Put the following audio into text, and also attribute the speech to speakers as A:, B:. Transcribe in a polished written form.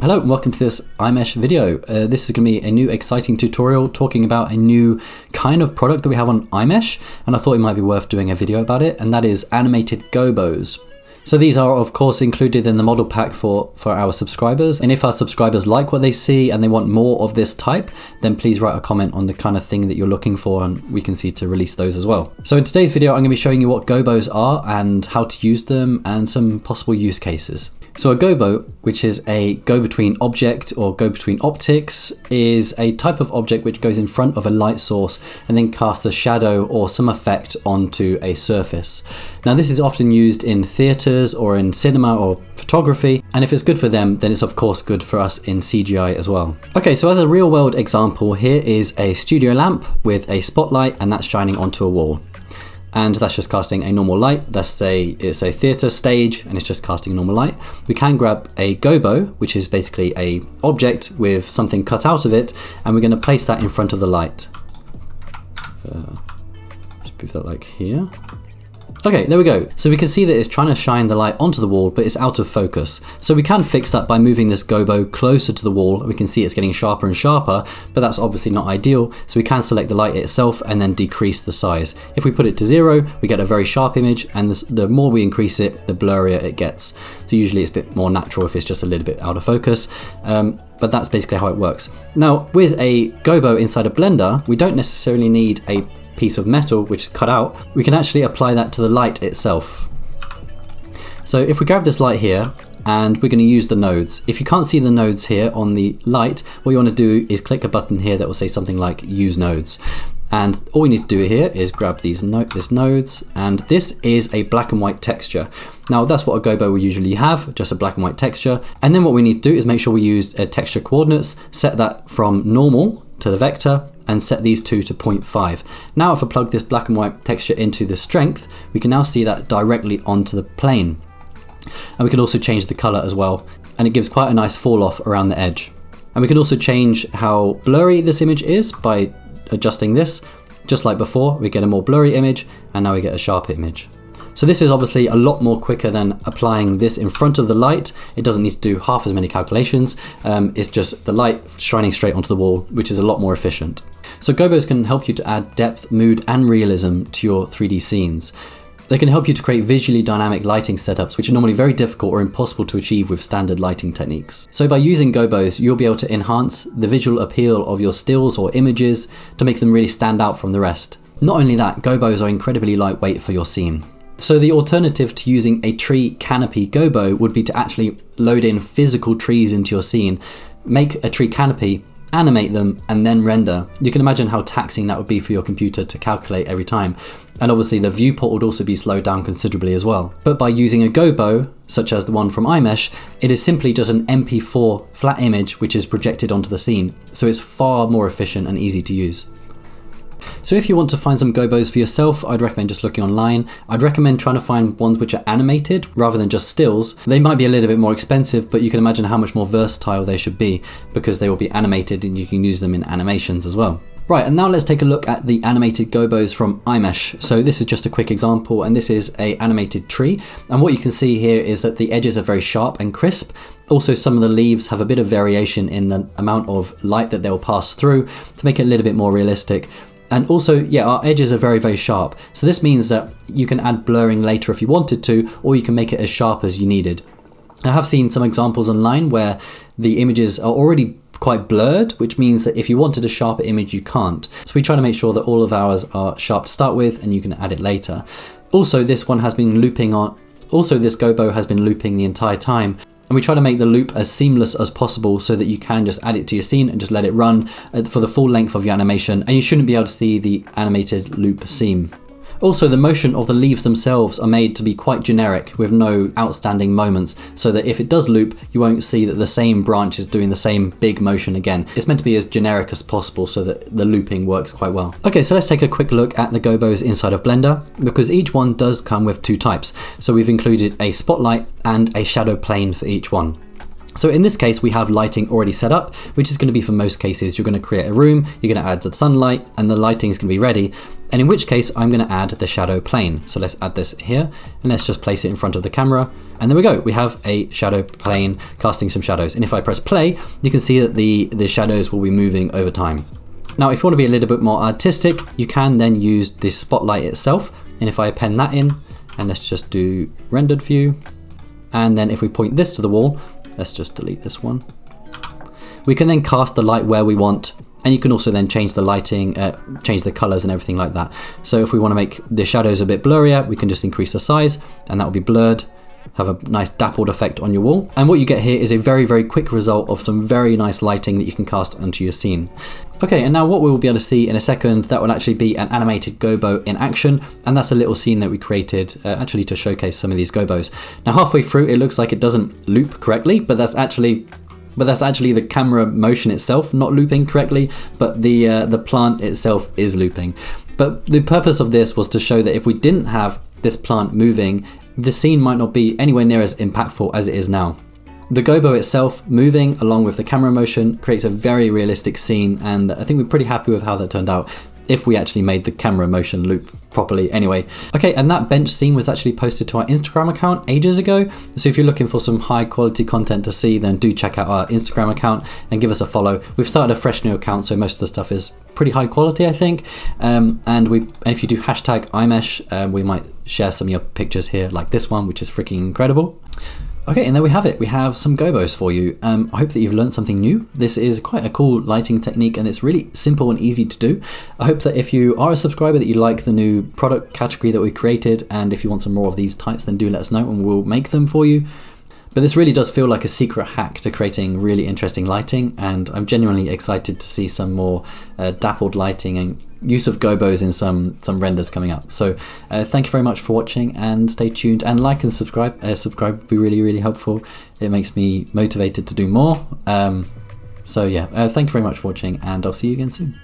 A: Hello and welcome to this iMeshh video. This is going to be a new exciting tutorial talking about a new kind of product that we have on iMeshh, and I thought it might be worth doing a video about it, and that is animated gobos. So these are of course included in the model pack for our subscribers, and if our subscribers like what they see and they want more of this type, then please write a comment on the kind of thing that you're looking for and we can see to release those as well. So in today's video I'm going to be showing you what gobos are and how to use them and some possible use cases. So a gobo, which is a go-between object or go-between optics, is a type of object which goes in front of a light source and then casts a shadow or some effect onto a surface. Now this is often used in theatres or in cinema or photography, and if it's good for them, then it's of course good for us in CGI as well. Okay, so as a real-world example, here is a studio lamp with a spotlight and that's shining onto a wall. And that's just casting a normal light. It's a theatre stage and it's just casting a normal light. We can grab a gobo, which is basically a object with something cut out of it, and we're going to place that in front of the light. Just move that like here. Okay, there we go. So we can see that it's trying to shine the light onto the wall, but it's out of focus. So we can fix that by moving this gobo closer to the wall. We can see it's getting sharper and sharper, but that's obviously not ideal. So we can select the light itself and then decrease the size. If we put it to 0, we get a very sharp image, and the more we increase it, the blurrier it gets. So usually it's a bit more natural if it's just a little bit out of focus. But that's basically how it works. Now with a gobo inside a blender, we don't necessarily need a piece of metal which is cut out. We can actually apply that to the light itself. So if we grab this light here, and we're going to use the nodes. If you can't see the nodes here on the light, what you want to do is click a button here that will say something like use nodes. And all we need to do here is grab this nodes, and this is a black and white texture. Now that's what a gobo will usually have, just a black and white texture. And then what we need to do is make sure we use texture coordinates, set that from normal to the vector, and set these two to 0.5. Now if I plug this black and white texture into the strength, we can now see that directly onto the plane. And we can also change the color as well, and it gives quite a nice fall off around the edge. And we can also change how blurry this image is by adjusting this. Just like before, we get a more blurry image, and now we get a sharper image. So this is obviously a lot more quicker than applying this in front of the light. It doesn't need to do half as many calculations. It's just the light shining straight onto the wall, which is a lot more efficient. So gobos can help you to add depth, mood, and realism to your 3D scenes. They can help you to create visually dynamic lighting setups, which are normally very difficult or impossible to achieve with standard lighting techniques. So by using gobos, you'll be able to enhance the visual appeal of your stills or images to make them really stand out from the rest. Not only that, gobos are incredibly lightweight for your scene. So the alternative to using a tree canopy gobo would be to actually load in physical trees into your scene, make a tree canopy, animate them, and then render. You can imagine how taxing that would be for your computer to calculate every time. And obviously the viewport would also be slowed down considerably as well. But by using a gobo, such as the one from iMeshh, it is simply just an MP4 flat image which is projected onto the scene. So it's far more efficient and easy to use. So if you want to find some gobos for yourself, I'd recommend just looking online. I'd recommend trying to find ones which are animated rather than just stills. They might be a little bit more expensive, but you can imagine how much more versatile they should be because they will be animated and you can use them in animations as well. Right, and now let's take a look at the animated gobos from iMeshh. So this is just a quick example, and this is an animated tree. And what you can see here is that the edges are very sharp and crisp. Also, some of the leaves have a bit of variation in the amount of light that they'll pass through to make it a little bit more realistic. And also, yeah, our edges are very, very sharp. So this means that you can add blurring later if you wanted to, or you can make it as sharp as you needed. I have seen some examples online where the images are already quite blurred, which means that if you wanted a sharper image, you can't. So we try to make sure that all of ours are sharp to start with, and you can add it later. Also, this one has been looping on. Also, this gobo has been looping the entire time. And we try to make the loop as seamless as possible so that you can just add it to your scene and just let it run for the full length of your animation, and you shouldn't be able to see the animated loop seam. Also, the motion of the leaves themselves are made to be quite generic with no outstanding moments, so that if it does loop, you won't see that the same branch is doing the same big motion again. It's meant to be as generic as possible so that the looping works quite well. Okay, so let's take a quick look at the gobos inside of Blender, because each one does come with two types. So we've included a spotlight and a shadow plane for each one. So in this case, we have lighting already set up, which is going to be for most cases. You're going to create a room, you're going to add the sunlight, and the lighting is going to be ready. And in which case I'm going to add the shadow plane. So let's add this here and let's just place it in front of the camera. And there we go, we have a shadow plane casting some shadows. And if I press play, you can see that the shadows will be moving over time. Now, if you want to be a little bit more artistic, you can then use the spotlight itself. And if I append that in, and let's just do rendered view. And then if we point this to the wall, let's just delete this one. We can then cast the light where we want. And you can also then change the lighting, change the colors and everything like that. So if we want to make the shadows a bit blurrier, we can just increase the size and that will be blurred. Have a nice dappled effect on your wall. And what you get here is a very, very quick result of some very nice lighting that you can cast onto your scene. Okay, and now what we will be able to see in a second, that will actually be an animated gobo in action. And that's a little scene that we created actually to showcase some of these gobos. Now halfway through, it looks like it doesn't loop correctly, but that's actually the camera motion itself not looping correctly, but the plant itself is looping. But the purpose of this was to show that if we didn't have this plant moving, the scene might not be anywhere near as impactful as it is now. The gobo itself moving along with the camera motion creates a very realistic scene, and I think we're pretty happy with how that turned out, if we actually made the camera motion loop properly anyway. Okay, and that bench scene was actually posted to our Instagram account ages ago. So if you're looking for some high quality content to see, then do check out our Instagram account and give us a follow. We've started a fresh new account, so most of the stuff is pretty high quality, I think. And if you do hashtag iMeshh, we might share some of your pictures here, like this one, which is freaking incredible. Okay, and there we have it. We have some gobos for you. I hope that you've learned something new. This is quite a cool lighting technique and it's really simple and easy to do. I hope that if you are a subscriber that you like the new product category that we created, and if you want some more of these types, then do let us know and we'll make them for you. But this really does feel like a secret hack to creating really interesting lighting, and I'm genuinely excited to see some more dappled lighting and use of gobos in some renders coming up. So thank you very much for watching, and stay tuned and like and subscribe. Subscribe would be really, really helpful. It makes me motivated to do more. So yeah, thank you very much for watching, and I'll see you again soon.